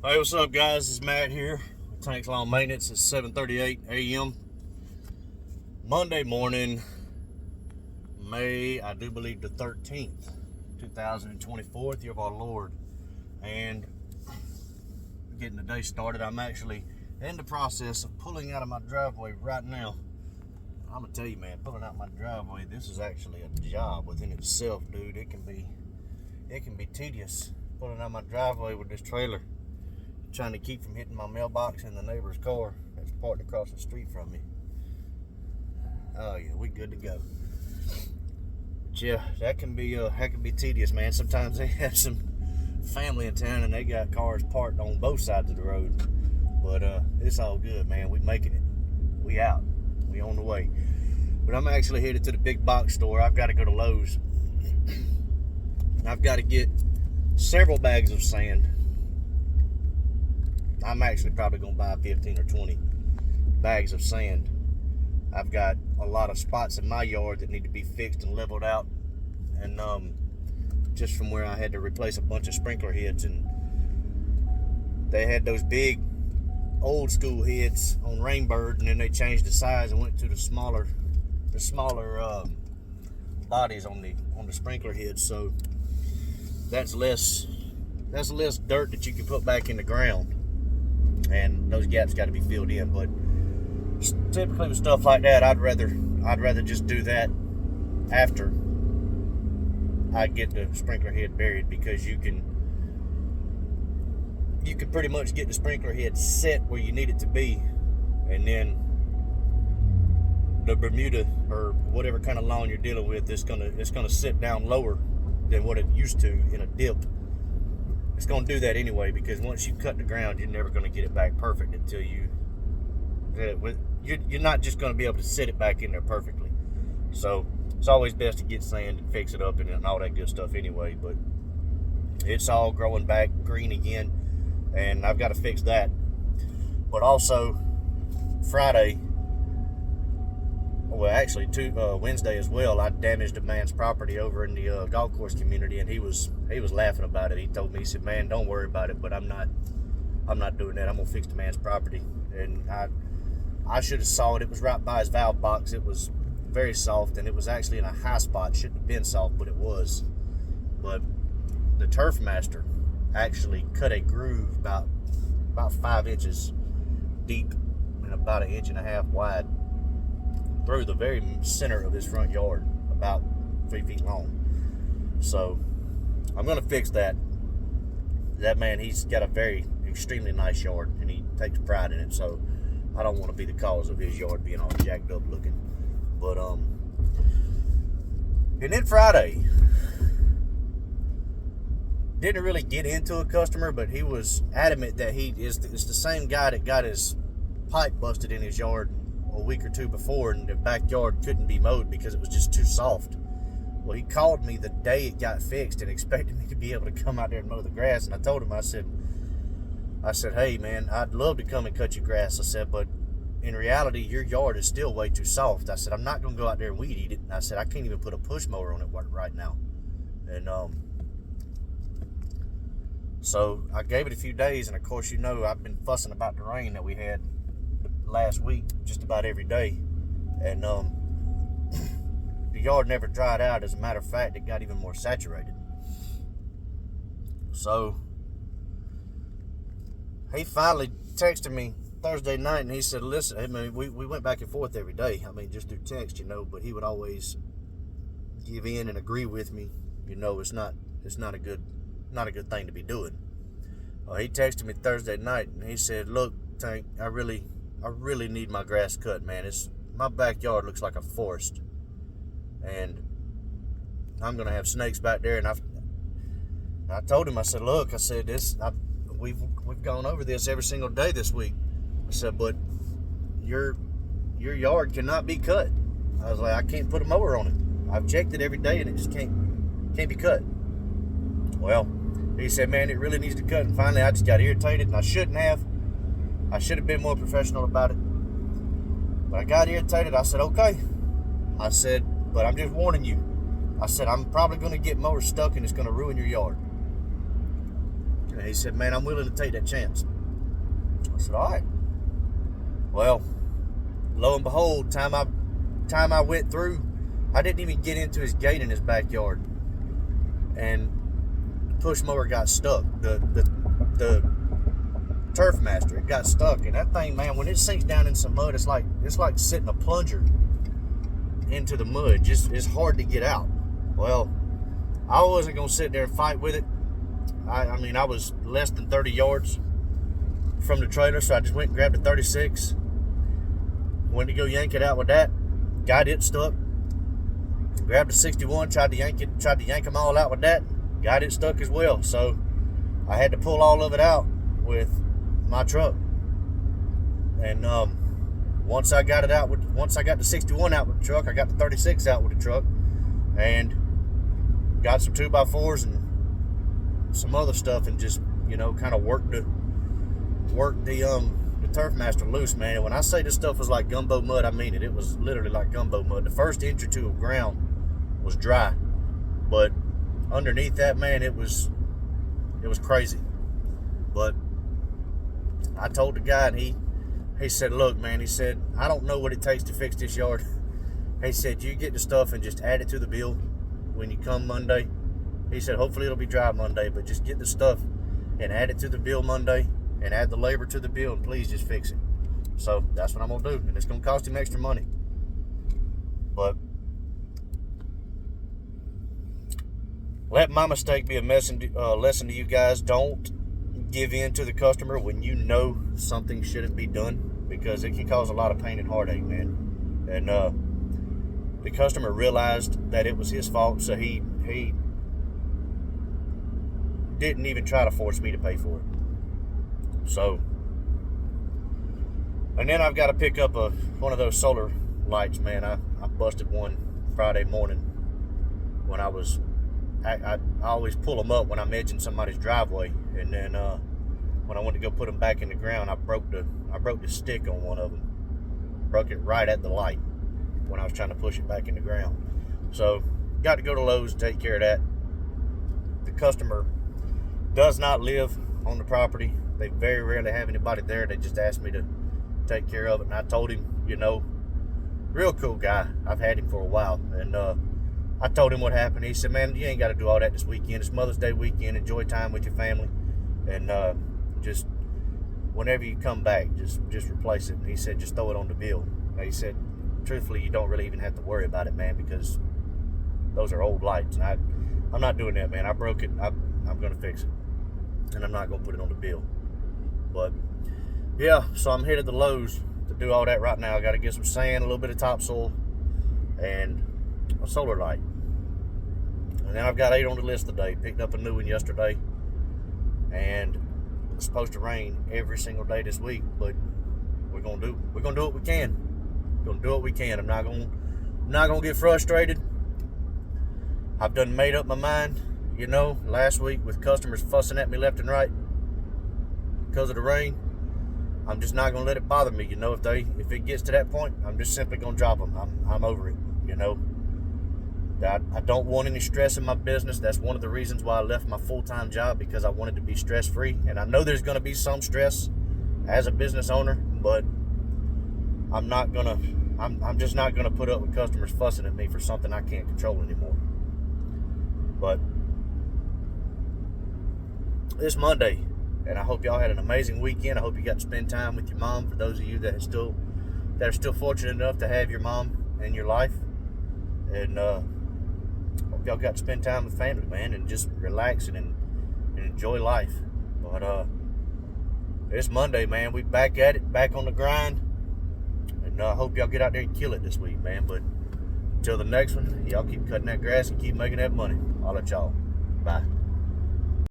Hey, what's up, guys? It's Matt here. Tanks Lawn Maintenance. It's 7:38 a.m. Monday morning, May, I do believe, the 13th, 2024, year of our Lord. And getting the day started, I'm actually in the process of pulling out of my driveway right now. I'm gonna tell you, man, pulling out my driveway, this is actually a job within itself, dude. It can be tedious pulling out my driveway with this trailer, trying to keep from hitting my mailbox and the neighbor's car that's parked across the street from me. Oh yeah, we good to go. But yeah, that can be tedious, man. Sometimes they have some family in town and they got cars parked on both sides of the road. But it's all good, man. We making it. We out. We on the way. But I'm actually headed to the big box store. I've got to go to Lowe's. I've got to get several bags of sand. I'm actually probably going to buy 15 or 20 bags of sand. I've got a lot of spots in my yard that need to be fixed and leveled out. And just from where I had to replace a bunch of sprinkler heads, and they had those big old school heads on Rainbird, and then they changed the size and went to the smaller bodies on the sprinkler heads. So that's less dirt that you can put back in the ground. And those gaps got to be filled in. But typically with stuff like that, I'd rather just do that after I get the sprinkler head buried, because you can pretty much get the sprinkler head set where you need it to be, and then the Bermuda or whatever kind of lawn you're dealing with, it's gonna sit down lower than what it used to in a dip. It's going to do that anyway, because once you cut the ground, you're never going to get it back perfect until you're not just going to be able to set it back in there perfectly. So it's always best to get sand and fix it up and all that good stuff anyway. But it's all growing back green again, and I've got to fix that. But also Friday, well, actually Wednesday as well, I damaged a man's property over in the golf course community, and he was laughing about it. He told me, he said, "Man, don't worry about it, but I'm not doing that. I'm gonna fix the man's property." And I should have saw it. It was right by his valve box. It was very soft, and it was actually in a high spot. Shouldn't have been soft, but it was. But the Turf Master actually cut a groove about 5 inches deep and about 1.5 inches wide through the very center of his front yard, about 3 feet long. So I'm going to fix that. That man, he's got a very extremely nice yard, and he takes pride in it. So I don't want to be the cause of his yard being all jacked up looking. But and then Friday, didn't really get into a customer, but he was adamant that it's the same guy that got his pipe busted in his yard a week or two before, and the backyard couldn't be mowed because it was just too soft. Well, he called me the day it got fixed and expected me to be able to come out there and mow the grass. And I told him, I said, "Hey man, I'd love to come and cut your grass." I said, "But in reality, your yard is still way too soft." I said, "I'm not going to go out there and weed eat it." And I said, "I can't even put a push mower on it right now." And so I gave it a few days, and of course, you know, I've been fussing about the rain that we had last week just about every day, and the yard never dried out. As a matter of fact, it got even more saturated. So he finally texted me Thursday night, and he said, "Listen, I mean, we went back and forth every day. I mean, just through text, you know, but he would always give in and agree with me. You know, it's not a good thing to be doing." He texted me Thursday night, and he said, "Look, Tank, I really need my grass cut, man. My backyard looks like a forest, and I'm gonna have snakes back there." And I told him, I said, "Look," I said, we've gone over this every single day this week." I said, "But your yard cannot be cut." I was like, "I can't put a mower on it. I've checked it every day, and it just can't be cut." Well, he said, "Man, it really needs to cut." And finally, I just got irritated, and I shouldn't have. I should have been more professional about it. But I got irritated. I said, "Okay." I said, "But I'm just warning you." I said, "I'm probably going to get mower stuck, and it's going to ruin your yard." And he said, man, I'm willing to take that chance. I said, all right. Well, lo and behold, time I went through, I didn't even get into his gate in his backyard. And the push mower got stuck. The Turf Master, it got stuck. And that thing, man, when it sinks down in some mud, it's like sitting a plunger into the mud. Just, it's hard to get out. Well, I wasn't going to sit there and fight with it. I mean, I was less than 30 yards from the trailer, so I just went and grabbed a 36. Went to go yank it out with that. Got it stuck. Grabbed a 61, tried to yank them all out with that. Got it stuck as well. So I had to pull all of it out with my truck. And once I got the 61 out with the truck, I got the 36 out with the truck, and got some 2x4s and some other stuff, and just, you know, kind of worked the Turf Master loose, man. And when I say this stuff was like gumbo mud, I mean it. It was literally like gumbo mud. The first inch or two of ground was dry, but underneath that, man, it was crazy. But I told the guy, and he said, look, man, he said, I don't know what it takes to fix this yard. He said, you get the stuff and just add it to the bill when you come Monday. He said, hopefully it'll be dry Monday, but just get the stuff and add it to the bill Monday, and add the labor to the bill, and please just fix it. So that's what I'm going to do, and it's going to cost him extra money. But let my mistake be a lesson to you guys. Don't give in to the customer when you know something shouldn't be done, because it can cause a lot of pain and heartache, man. And the customer realized that it was his fault, so he didn't even try to force me to pay for it. So, and then I've got to pick up one of those solar lights, man. I busted one Friday morning when I always pull them up when I'm edging somebody's driveway, and then when I went to go put them back in the ground, I broke the stick on one of them. Broke it right at the light when I was trying to push it back in the ground. So, got to go to Lowe's and take care of that. The customer does not live on the property. They very rarely have anybody there. They just asked me to take care of it, and I told him, you know, real cool guy. I've had him for a while, and I told him what happened. He said, man, you ain't got to do all that this weekend. It's Mother's Day weekend. Enjoy time with your family, and just whenever you come back, just replace it. And he said, just throw it on the bill. And he said, truthfully, you don't really even have to worry about it, man, because those are old lights, and I'm not doing that, man. I broke it. I'm going to fix it, and I'm not going to put it on the bill. But yeah, so I'm headed to Lowe's to do all that right now. I got to get some sand, a little bit of topsoil, and a solar light. And then I've got 8 on the list today. Picked up a new one yesterday, and it's supposed to rain every single day this week. But we're gonna do what we can. We're gonna do what we can. I'm not gonna get frustrated. I've done made up my mind. You know, last week with customers fussing at me left and right because of the rain, I'm just not gonna let it bother me. You know, if it gets to that point, I'm just simply gonna drop them. I'm over it. You know, I don't want any stress in my business. That's one of the reasons why I left my full-time job, because I wanted to be stress-free. And I know there's gonna be some stress as a business owner, but I'm just not gonna put up with customers fussing at me for something I can't control anymore. But it's Monday, and I hope y'all had an amazing weekend. I hope you got to spend time with your mom. For those of you that are still fortunate enough to have your mom in your life, and hope y'all got to spend time with family, man, and just relaxing and enjoy life. But it's Monday, man. We back at it, back on the grind, and I hope y'all get out there and kill it this week, man. But until the next one, y'all keep cutting that grass and keep making that money. I'll let y'all. Bye.